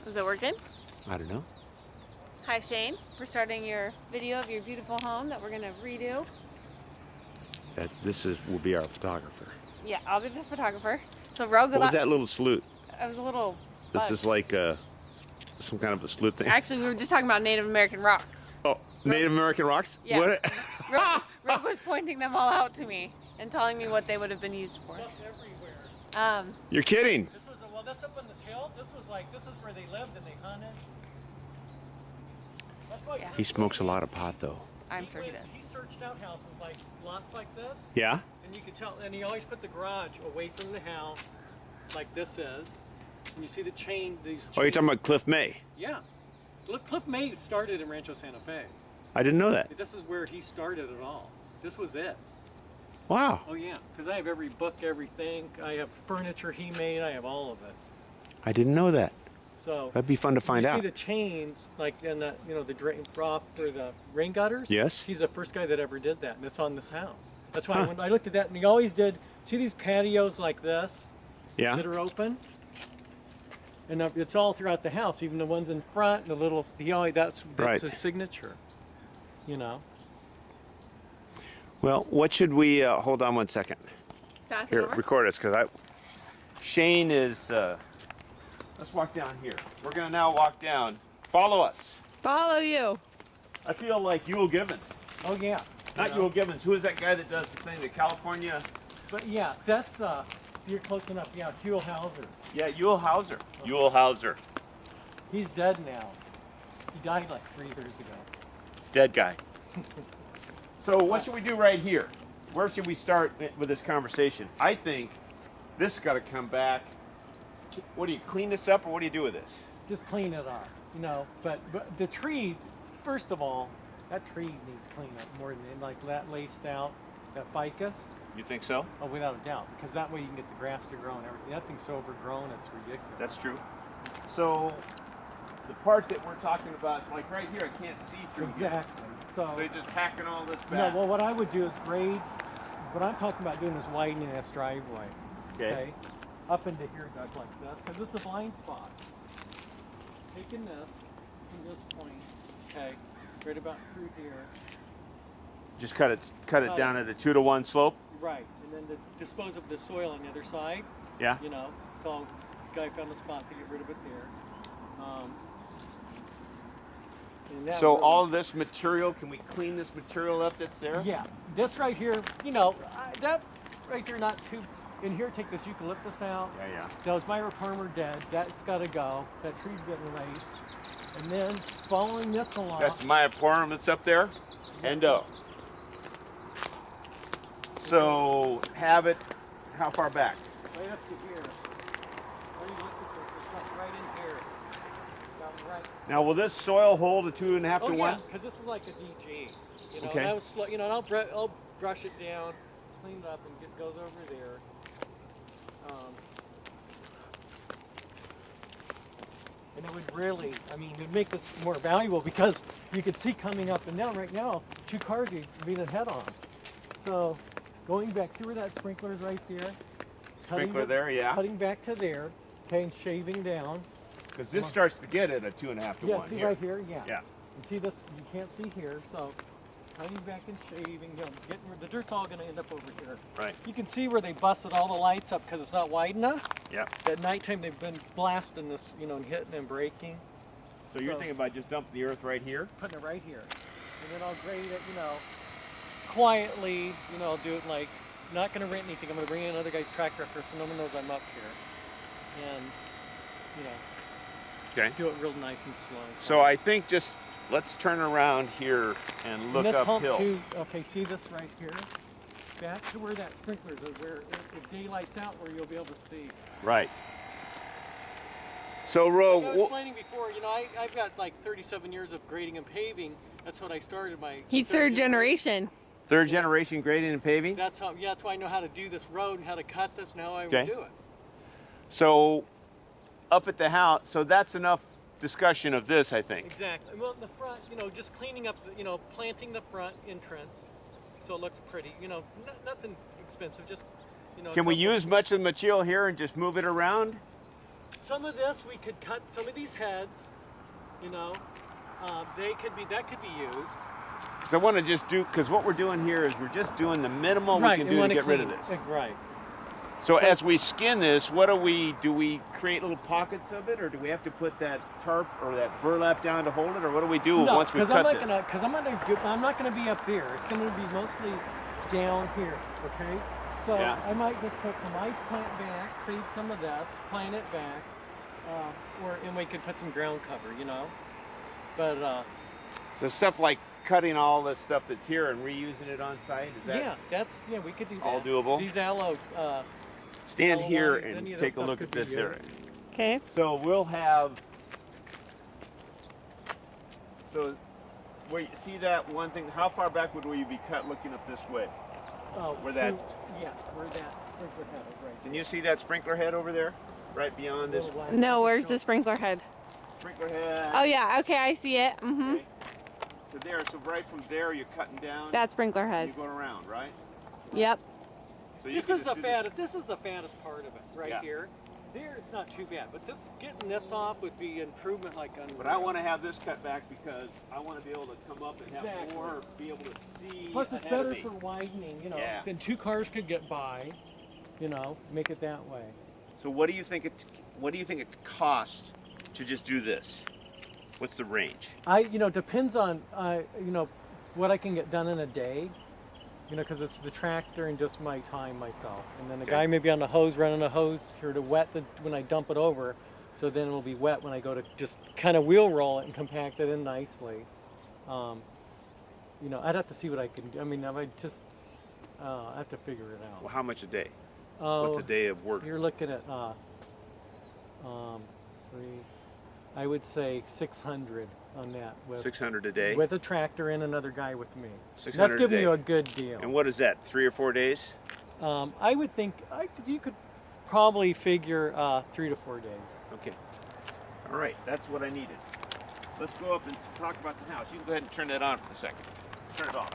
Is it working? I don't know. Hi Shane, for starting your video of your beautiful home that we're gonna redo. Will be our photographer. Yeah, I'll be the photographer. So we're all good. What was that little salute? I was a little This bugged. is like some kind of a salute thing. Actually, we were just talking about Native American rocks. Oh, Native American rocks? Yeah. What? Rogue was pointing them all out to me and telling me what they would have been used for. Everywhere. You're kidding. This was this up on this hill. This is where they lived and they hunted. That's like He smokes a lot of pot though. I'm sure he does. He searched out houses like lots like this, Yeah? and you could tell. And he always put the garage away from the house, like this is. And you see the chain. Oh, you're talking about Cliff May? Yeah. Look, Cliff May started in Rancho Santa Fe. I didn't know that. This is where he started it all. This was it. Wow. Oh yeah, because I have every book, everything. I have furniture he made. I have all of it. I didn't know that. So That'd be fun to find you out. see the chains, like in the the drain off for the rain gutters. Yes. He's the first guy that ever did that, and it's on this house. That's why when I looked at that, and he always did. See these patios like this Yeah? that are open, and it's all throughout the house, even the ones in front, and the little. That's Right. his signature. You know. Well, what should we, hold on one second. Pass it Here, over. record us, because Shane is, let's walk down here. We're going to now walk down. Follow us. Follow you. I feel like Ewell Gibbons. Oh yeah. Not You know? Ewell Gibbons. Who is that guy that does the thing, the California? But yeah, that's you're close enough. Yeah, Huell Hauser. Yeah, Ewell Hauser. Ewell Hauser. He's dead now. He died like 3 years ago. Dead guy. So what should we do right here? Where should we start with this conversation? I think this has got to come back. What do you clean this up, or what do you do with this? Just clean it up, But the tree, first of all, that tree needs cleanup more than like that laced out, that ficus. You think so? Oh, without a doubt, because that way you can get the grass to grow and everything. That thing's so overgrown, it's ridiculous. That's true. So the part that we're talking about, like right here, I can't see through. Exactly. So they're just hacking all this No, back. well, what I would do is grade. What I'm talking about doing is widening this driveway. Okay. Up into here, Doug, like this, because it's a blind spot. Taking this from this point, okay, right about through here. Just cut it down at a 2-to-1 slope. Right, and then to dispose of the soil on the other side. Yeah. It's all. Guy found a spot to get rid of it there. And that So really- all of this material, can we clean this material up that's there? Yeah, this right here, that right there, not too. In here, take this eucalyptus out. Yeah. That was Myra Palmer dead. That's got to go. That tree's getting raised. And then following this along. That's Maya Porum that's up there. Endo. So have it, how far back? Right up to here. What are you looking for? It's like right in here. About right. Now will this soil hold a 2.5 to Oh 1? yeah, because this is like a DG. Okay. And I was slow, and I'll brush it down, clean it up, and it goes over there. And it would really, it would make this more valuable because you could see coming up and down right now, 2 cars are being head on. So going back, see where that sprinkler is right there? Sprinkler there, yeah. Cutting back to there, okay, and shaving down. Because this starts to get at a 2.5 to Yeah, 1 see here. right here, yeah. Yeah. And see this, you can't see here, so cutting back and shaving, the dirt's all going to end up over here. Right. You can see where they busted all the lights up because it's not wide enough. Yeah. At nighttime they've been blasting this, and hitting and breaking. So you're thinking about just dumping the earth right here? Putting it right here. And then I'll grade it, quietly, I'll do it like, not going to rent anything. I'm going to bring in another guy's tractor up here so no one knows I'm up here. And, Okay. do it real nice and slow. So I think just let's turn around here and look And this hump uphill. too, okay, see this right here? Back to where that sprinkler is, where if daylight's out, where you'll be able to see. Right. So Ro, Like I was explaining before, I've got like 37 years of grading and paving. That's what I started my. He's third generation. third generation grading and paving? That's how. Yeah, that's why I know how to do this road and how to cut this and how I Okay. would do it. So up at the house, so that's enough discussion of this, I think. Exactly. Well, in the front, just cleaning up, planting the front entrance so it looks pretty. Nothing expensive, just, Can we use much of the material here and just move it around? some of this we could cut. Some of these heads, you know, that could be used. Because I want to just do, because what we're doing here is we're just doing the minimum Right, we can we do to wanna get rid of clean this. it. Right. So as we skin this, what do we create little pockets of it, or do we have to put that tarp or that burlap down to hold it, or what do we do No, once we cut this? Because I'm not gonna be up there. It's gonna be mostly down here. Okay. So Yeah. I might just put some ice plant back, save some of this, plant it back, and we could put some ground cover, you know. But So stuff like cutting all the stuff that's here and reusing it on site, is that we could do that. all doable? These aloe. Stand here Otherwise, any and of this take a stuff look could at be this used. area. Okay. So we'll have, so where you see that one thing, how far back would we be cut looking up this way? Where that- where that sprinkler head is right. Can you see that sprinkler head over there? Right beyond this No, where's the sprinkler head? sprinkler head. Oh yeah, okay, I see it. Mm-hmm. Okay. So there, so right from there you're cutting down. That sprinkler and head. you're going around, right? Yep. So you This can is just the do this- fattest. This is the fattest part of it, right Yeah. here. There, it's not too bad, but getting this off would be improvement, like on. But I want to have this cut back because I want to be able to come up and have Exactly. more, be able to see Plus, it's ahead better of me. for widening, you know. Yeah. Then 2 cars could get by, you know, make it that way. So what do you think it costs to just do this? What's the range? Depends on, what I can get done in a day. You know, because it's the tractor and just my time myself. And then the Okay. guy maybe on the hose, running a hose here to wet when I dump it over. So then it'll be wet when I go to just kind of wheel roll it and compact it in nicely. I'd have to see what I can do. I mean, I have to figure it out. Well, how much a day? Oh, What's a day of work? You're looking at, I would say 600 on that. With, 600 a day. With a tractor and another guy with me. 600 That's a giving day. you a good deal. And what is that? 3 or 4 days? I would think you could probably figure 3 to 4 days. Okay. All right, that's what I needed. Let's go up and talk about the house. You can go ahead and turn that on for a second. Turn it off.